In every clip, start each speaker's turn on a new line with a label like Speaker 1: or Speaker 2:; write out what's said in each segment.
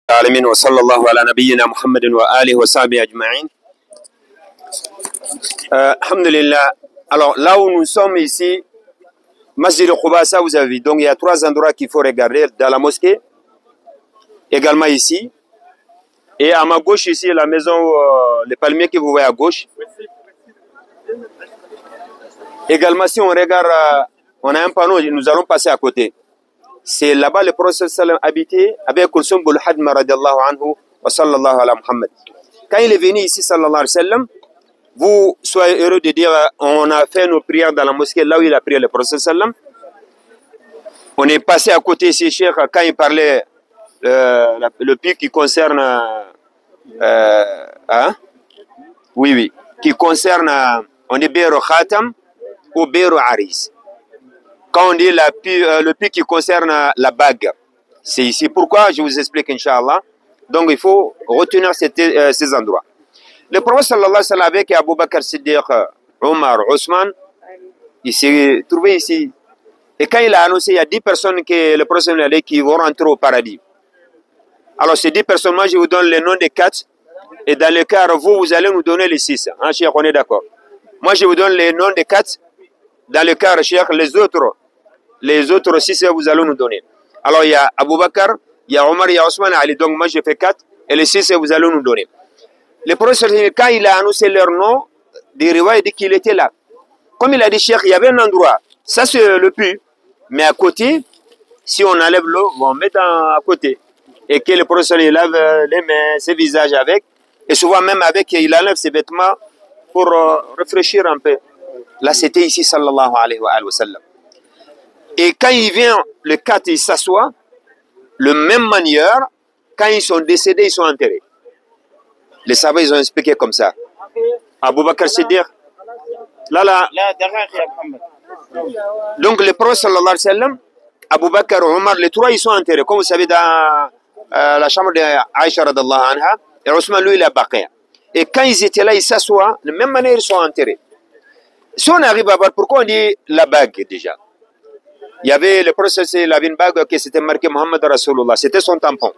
Speaker 1: العالمين وصلى الله على نبينا محمد وآله وصحبه أجمعين. Alhamdulillah. Alors là où nous sommes ici, Masjid al-Quba, ça vous avez vu. Donc il y a trois endroits qu'il faut regarder dans la mosquée, également ici. Et à ma gauche ici, la maison, les palmiers que vous voyez à gauche. Également si on regarde, on a un panneau, nous allons passer à côté. C'est là-bas le prophète sallam habité avec Kulsum bul Hadma radiallahu anhu wa sallallahu ala Muhammad. Quand il est venu ici sallallahu alayhi wa sallam, vous soyez heureux de dire on a fait nos prières dans la mosquée là où il a prié le prophète sallam. On est passé à côté ici, Cheikh, quand il parlait le puits qui concerne qui concerne on dit Beiro Khatam ou Beiro Aris. Quand on dit le puits qui concerne la bague, c'est ici. Pourquoi? Je vous explique, Inch'Allah. Donc, il faut retenir ces endroits. Le prophète sallallahu alayhi wa sallam avec Abu Bakr Siddiq, Omar, Ousmane, il s'est trouvé ici. Et quand il a annoncé, il y a 10 personnes que le prophète a dit qui vont rentrer au paradis. Alors, ces 10 personnes, moi, je vous donne les noms des 4. Et dans le cas, vous allez nous donner les 6. Hein, Cheikh, on est d'accord. Moi, je vous donne les noms des 4. Dans le cas, Cheikh, les autres 6, vous allez nous donner. Alors, il y a Abu Bakr, il y a Omar, il y a Ousmane, Ali. Donc, moi, je fais 4. Et les 6, vous allez nous donner. Le professeur, quand il a annoncé leur nom, des riwayat, il dit qu'il était là. Comme il a dit, Cheikh, il y avait un endroit. Ça, c'est le puits. Mais à côté, si on enlève l'eau, on met à côté. Et que le professeur, il lave les mains, ses visages avec. Et souvent, même avec, il enlève ses vêtements pour réfléchir un peu. Là, c'était ici, sallallahu alayhi wa sallam. Et quand il vient, le 4, il s'assoit, le même manière, quand ils sont décédés, ils sont enterrés. Les savants, ils ont expliqué comme ça. Abu Bakr Siddiq, là. Donc, le prophète sallallahu alayhi wa sallam, Abu Bakr, Omar, les trois, ils sont enterrés. Comme vous savez, dans la chambre d'Aïcha radallahu anha, et Ousmane, lui, il a Baqia. Et quand ils étaient là, ils s'assoient, de la même manière, ils sont enterrés. Si on arrive à voir, pourquoi on dit la bague déjà? Il y avait le prophète, il avait une bague qui s'était marqué Muhammad Rasulullah, c'était son tampon.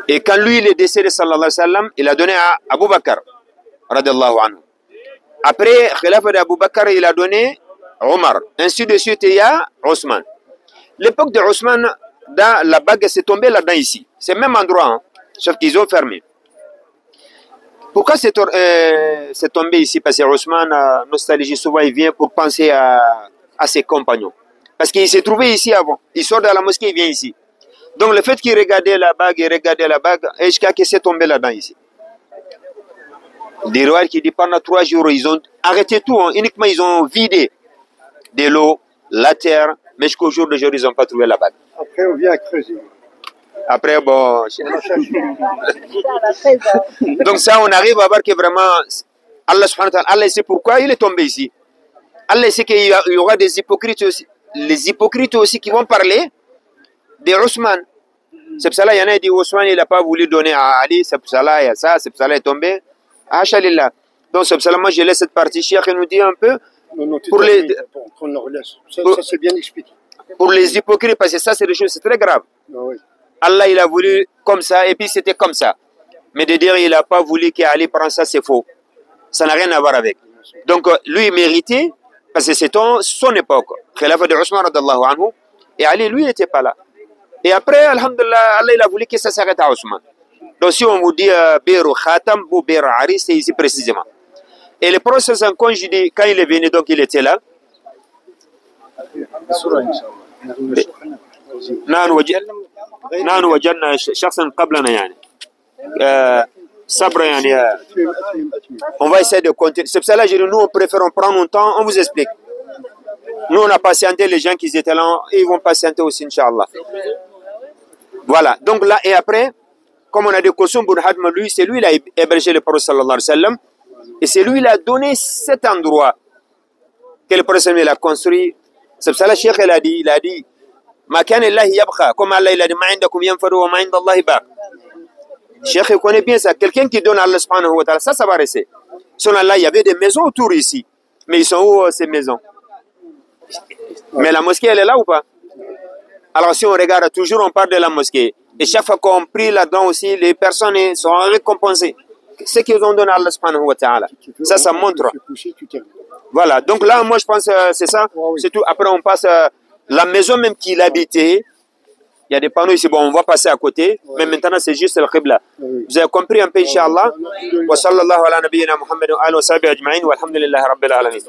Speaker 1: Et quand lui, il est décédé, sallallahu alayhi wa sallam, il a donné à Abu Bakr, radiallahu anhu. Après, Khilafa d'Abu Bakr, il a donné Omar. Ainsi de suite, il y a Ousmane. L'époque de Ousmane, la bague s'est tombée là-dedans ici. C'est le même endroit, hein, sauf qu'ils ont fermé. Pourquoi c'est tombé ici? Parce que Ousmane, nostalgie, souvent, il vient pour penser à ses compagnons. Parce qu'il s'est trouvé ici avant. Il sort de la mosquée, il vient ici. Donc le fait qu'il regardait la bague, et jusqu'à qu'il s'est tombé là-dedans ici. Des rois qui disent pendant 3 jours, ils ont arrêté tout. Hein. Uniquement, ils ont vidé de l'eau, la terre, mais jusqu'au jour d'aujourd'hui, ils n'ont pas trouvé la bague.
Speaker 2: Après, on vient à creuser.
Speaker 1: Après, bon... Donc ça, on arrive à voir que vraiment, Allah subhanahu wa ta'ala, Allah sait pourquoi il est tombé ici. Allah sait qu'il y aura des hypocrites aussi. Les hypocrites aussi qui vont parler de Ousmane. C'est pour cela, il y en a qui disent Ousmane, il n'a pas voulu donner à Ali, c'est pour cela, il y a ça, c'est pour cela, il est tombé. Achalillah. Donc c'est pour cela, moi je laisse cette partie, Cheikh nous dit un peu.
Speaker 2: Non, pour les... Bon, qu'on le relaisse. Ça c'est bien expliqué.
Speaker 1: Pour les hypocrites, parce que ça, c'est des choses, c'est très grave.
Speaker 2: Ah, oui.
Speaker 1: Allah, il a voulu comme ça, et puis c'était comme ça. Mais de dire il n'a pas voulu qu'Ali prenne ça, c'est faux. Ça n'a rien à voir avec. Donc, lui, il méritait, parce que c'est son époque. Khilafa de Ousmane, radallahu anhu, et Ali, lui, il n'était pas là. Et après, alhamdulillah, Allah, il a voulu que ça s'arrête à Ousmane. Donc, si on vous dit Beiro Khatam ou Beiro Aris, c'est ici précisément. Et le procès en conjugué, quand il est venu, donc il était là. نحن وجدنا شخصا قبلنا يعني صبر يعني on va essayer de continuer. C'est pour ça que nous on préfère prendre un temps, on vous explique. Nous on a patienté les gens qui étaient là, ils vont patienter aussi Inch'Allah. Voilà, donc là et après, comme on a dit Kulsum bun Hadma, lui, c'est lui qui a hébergé le prophète sallallahu alayhi wa sallam, et c'est lui qui a donné cet endroit que le prophète il a construit. C'est pour ça que le Cheikh il a dit ما كان الله يبقى comme Allah il a dit ما عندكم ينفد وما عند الله باق. Cheikh il connaît bien ça. Quelqu'un qui donne à Allah subhanahu wa ta'ala, ça va rester. Selon Allah, il y avait des maisons autour ici. Mais ils sont où ces maisons? Mais la mosquée, elle est là ou pas? Alors si on regarde toujours, on parle de la mosquée. Et chaque fois qu'on prie là-dedans aussi, les personnes sont récompensées. Ce qu'ils ont donné à Allah subhanahu wa ta'ala. Ça montre. Voilà, donc là, moi je pense c'est ça. C'est tout. Après, on passe la maison même qu'il habitait. Il y a des panneaux ici, bon, on va passer à côté. Mais maintenant, c'est juste le Qibla. Vous avez compris un peu, Inch'Allah. Wa sallallahu ala nabiyyina Muhammad wa alihi wa sahbihi ajma'in. Walhamdulillahi rabbil alamin.